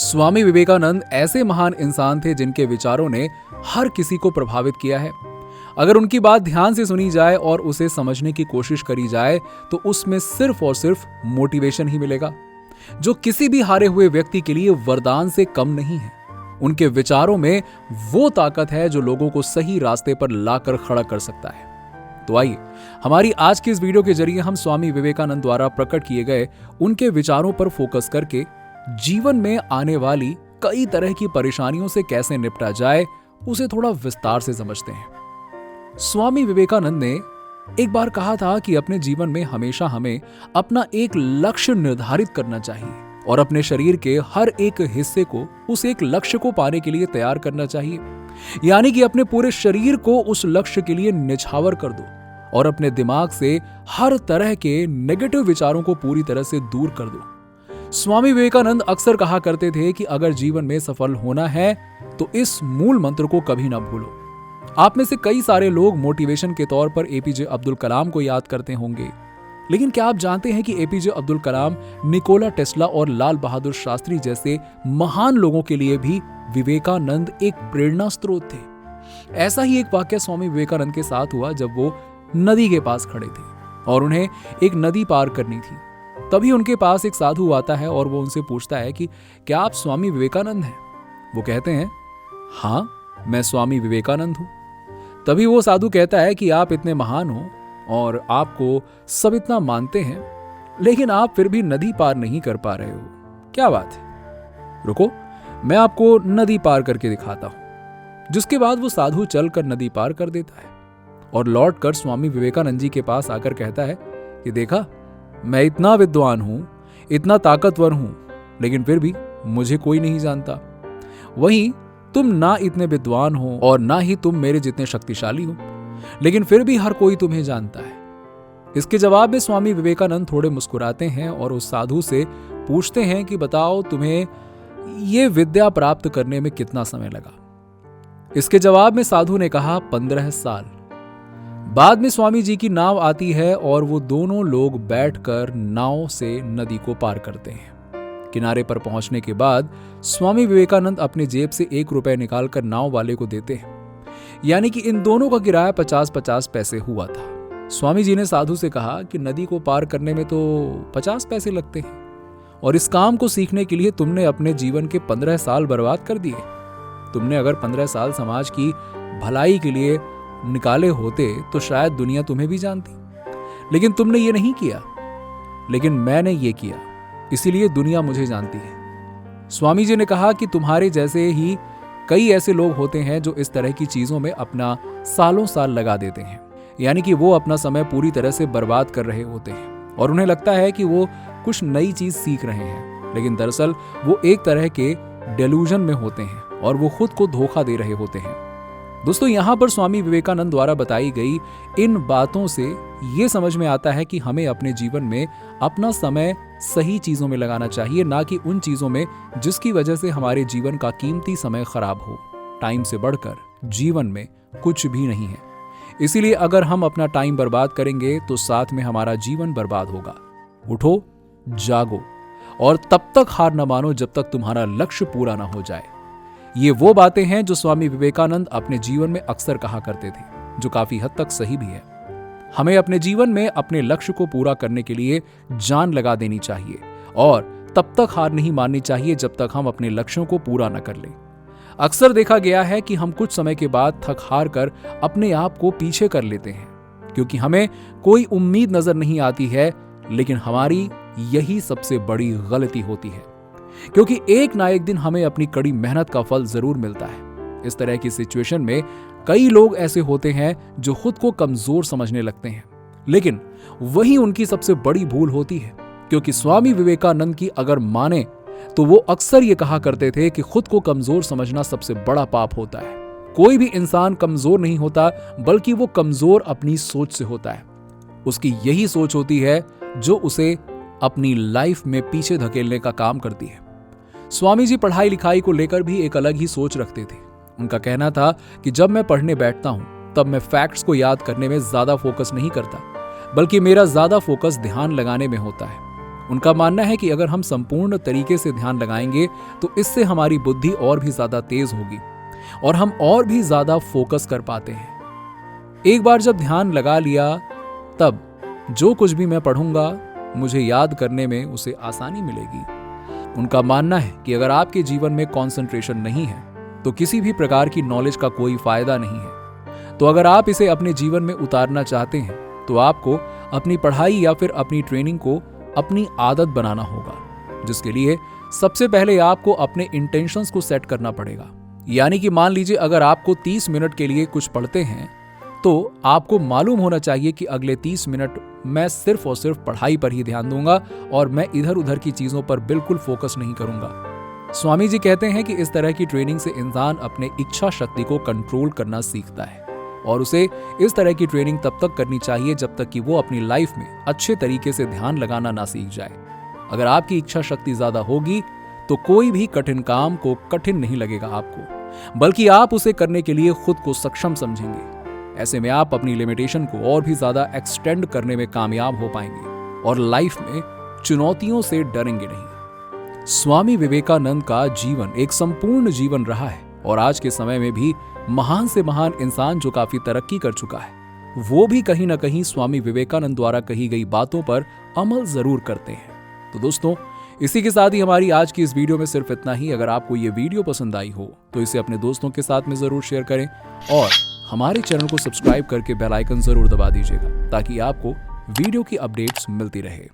स्वामी विवेकानंद ऐसे महान इंसान थे जिनके विचारों ने हर किसी को प्रभावित किया है। अगर उनकी बात ध्यान से सुनी जाए और उसे समझने की कोशिश करी जाए तो उसमें सिर्फ और सिर्फ मोटिवेशन ही मिलेगा, जो किसी भी हारे हुए व्यक्ति के लिए वरदान से कम नहीं है। उनके विचारों में वो ताकत है जो लोगों को सही रास्ते पर लाकर खड़ा कर सकता है। तो आइए हमारी आज की इस वीडियो के जरिए हम स्वामी विवेकानंद द्वारा प्रकट किए गए उनके विचारों पर फोकस करके जीवन में आने वाली कई तरह की परेशानियों से कैसे निपटा जाए उसे थोड़ा विस्तार से समझते हैं। स्वामी विवेकानंद ने एक बार कहा था कि अपने जीवन में हमेशा हमें अपना एक लक्ष्य निर्धारित करना चाहिए और अपने शरीर के हर एक हिस्से को उस एक लक्ष्य को पाने के लिए तैयार करना चाहिए। यानी कि अपने पूरे शरीर को उस लक्ष्य के लिए निछावर कर दो और अपने दिमाग से हर तरह के नेगेटिव विचारों को पूरी तरह से दूर कर दो। स्वामी विवेकानंद अक्सर कहा करते थे कि अगर जीवन में सफल होना है तो इस मूल मंत्र को कभी ना भूलो। आप में से कई सारे लोग मोटिवेशन के तौर पर एपीजे अब्दुल कलाम को याद करते होंगे, लेकिन क्या आप जानते हैं कि APJ Abdul Kalam, Nikola Tesla और लाल बहादुर शास्त्री जैसे महान लोगों के लिए भी विवेकानंद एक प्रेरणा स्रोत थे। ऐसा ही एक वाक्य स्वामी विवेकानंद के साथ हुआ जब वो नदी के पास खड़े थे और उन्हें एक नदी पार करनी थी। तभी उनके पास एक साधु आता है और वो उनसे पूछता है कि क्या आप स्वामी विवेकानंद हैं? वो कहते हैं, हाँ मैं स्वामी विवेकानंद हूं। तभी वो साधु कहता है कि आप इतने महान हो और आपको सब इतना मानते हैं, लेकिन आप फिर भी नदी पार नहीं कर पा रहे हो, क्या बात है? रुको, मैं आपको नदी पार करके दिखाता हूं। जिसके बाद वो साधु चलकर नदी पार कर देता है और लौट कर स्वामी विवेकानंद जी के पास आकर कहता है कि देखा, मैं इतना विद्वान हूं, इतना ताकतवर हूं, लेकिन फिर भी मुझे कोई नहीं जानता। वहीं तुम ना इतने विद्वान हो और ना ही तुम मेरे जितने शक्तिशाली हो, लेकिन फिर भी हर कोई तुम्हें जानता है। इसके जवाब में स्वामी विवेकानंद थोड़े मुस्कुराते हैं और उस साधु से पूछते हैं कि बताओ तुम्हें ये विद्या प्राप्त करने में कितना समय लगा? इसके जवाब में साधु ने कहा 15 साल। बाद में स्वामी जी की नाव आती है और वो दोनों लोग बैठकर नाव से नदी को पार करते हैं। किनारे पर पहुंचने के बाद स्वामी विवेकानंद अपने जेब से 1 रुपए निकालकर नाव वाले को देते हैं। यानी कि इन दोनों का किराया 50-50 पैसे हुआ था। स्वामी जी ने साधु से कहा कि नदी को पार करने में तो 50 पैसे लगते हैं और इस काम को सीखने के लिए तुमने अपने जीवन के 15 साल बर्बाद कर दिए। तुमने अगर 15 साल समाज की भलाई के लिए निकाले होते तो शायद दुनिया तुम्हें भी जानती, लेकिन तुमने ये नहीं किया, लेकिन मैंने ये किया, इसीलिए दुनिया मुझे जानती है। स्वामी जी ने कहा कि तुम्हारे जैसे ही कई ऐसे लोग होते हैं जो इस तरह की चीजों में अपना सालों साल लगा देते हैं, यानी कि वो अपना समय पूरी तरह से बर्बाद कर रहे होते हैं और उन्हें लगता है कि वो कुछ नई चीज सीख रहे हैं, लेकिन दरअसल वो एक तरह के डेल्यूजन में होते हैं और वो खुद को धोखा दे रहे होते हैं। दोस्तों, यहां पर स्वामी विवेकानंद द्वारा बताई गई इन बातों से ये समझ में आता है कि हमें अपने जीवन में अपना समय सही चीजों में लगाना चाहिए, ना कि उन चीजों में जिसकी वजह से हमारे जीवन का कीमती समय खराब हो। टाइम से बढ़कर जीवन में कुछ भी नहीं है, इसीलिए अगर हम अपना टाइम बर्बाद करेंगे तो साथ में हमारा जीवन बर्बाद होगा। उठो, जागो और तब तक हार न मानो जब तक तुम्हारा लक्ष्य पूरा ना हो जाए। ये वो बातें हैं जो स्वामी विवेकानंद अपने जीवन में अक्सर कहा करते थे, जो काफी हद तक सही भी है। हमें अपने जीवन में अपने लक्ष्य को पूरा करने के लिए जान लगा देनी चाहिए और तब तक हार नहीं माननी चाहिए जब तक हम अपने लक्ष्यों को पूरा न कर लें। अक्सर देखा गया है कि हम कुछ समय के बाद थक हार कर अपने आप को पीछे कर लेते हैं, क्योंकि हमें कोई उम्मीद नजर नहीं आती है, लेकिन हमारी यही सबसे बड़ी गलती होती है, क्योंकि एक ना एक दिन हमें अपनी कड़ी मेहनत का फल जरूर मिलता है। इस तरह की सिचुएशन में कई लोग ऐसे होते हैं जो खुद को कमजोर समझने लगते हैं, लेकिन वही उनकी सबसे बड़ी भूल होती है, क्योंकि स्वामी विवेकानंद की अगर माने तो वो अक्सर ये कहा करते थे कि खुद को कमजोर समझना सबसे बड़ा पाप होता है। कोई भी इंसान कमजोर नहीं होता, बल्कि वो कमजोर अपनी सोच से होता है। उसकी यही सोच होती है जो उसे अपनी लाइफ में पीछे धकेलने का काम करती है। स्वामी जी पढ़ाई लिखाई को लेकर भी एक अलग ही सोच रखते थे। उनका कहना था कि जब मैं पढ़ने बैठता हूं तब मैं फैक्ट्स को याद करने में ज्यादा फोकस नहीं करता, बल्कि मेरा ज्यादा फोकस ध्यान लगाने में होता है। उनका मानना है कि अगर हम संपूर्ण तरीके से ध्यान लगाएंगे तो इससे हमारी बुद्धि और भी ज्यादा तेज होगी और हम और भी ज्यादा फोकस कर पाते हैं। एक बार जब ध्यान लगा लिया तब जो कुछ भी मैं पढ़ूंगा मुझे याद करने में उसे आसानी मिलेगी। उनका मानना है कि अगर आपके जीवन में कंसंट्रेशन नहीं है तो किसी भी प्रकार की नॉलेज का कोई फायदा नहीं है। तो अगर आप इसे अपने जीवन में उतारना चाहते हैं तो आपको अपनी पढ़ाई या फिर अपनी ट्रेनिंग को अपनी आदत बनाना होगा, जिसके लिए सबसे पहले आपको अपने इंटेंशंस को सेट करना पड़ेगा। यानी कि मान लीजिए अगर आपको 30 मिनट के लिए कुछ पढ़ते हैं तो आपको मालूम होना चाहिए कि अगले 30 मिनट मैं सिर्फ और सिर्फ पढ़ाई पर ही ध्यान दूंगा और मैं इधर उधर की चीजों पर बिल्कुल फोकस नहीं करूंगा। स्वामी जी कहते हैं कि इस तरह की ट्रेनिंग से इंसान अपने इच्छा शक्ति को कंट्रोल करना सीखता है और उसे इस तरह की ट्रेनिंग तब तक करनी चाहिए जब तक कि वो अपनी लाइफ में अच्छे तरीके से ध्यान लगाना ना सीख जाए। अगर आपकी इच्छा शक्ति ज्यादा होगी तो कोई भी कठिन काम को कठिन नहीं लगेगा आपको, बल्कि आप उसे करने के लिए खुद को सक्षम समझेंगे। ऐसे में आप अपनी लिमिटेशन को और भी ज्यादा एक्सटेंड करने में कामयाब हो पाएंगे और लाइफ में चुनौतियों से डरेंगे नहीं। स्वामी विवेकानंद का जीवन एक संपूर्ण जीवन रहा है और आज के समय में भी महान से महान इंसान जो काफी तरक्की कर चुका है वो भी कहीं ना कहीं स्वामी विवेकानंद द्वारा कही गई बातों पर अमल जरूर करते हैं। तो दोस्तों, इसी के साथ ही हमारी आज की इस वीडियो में सिर्फ इतना ही। अगर आपको ये वीडियो पसंद आई हो तो इसे अपने दोस्तों के साथ में जरूर शेयर करें और हमारे चैनल को सब्सक्राइब करके बेल आइकन जरूर दबा दीजिएगा ताकि आपको वीडियो की अपडेट्स मिलती रहे।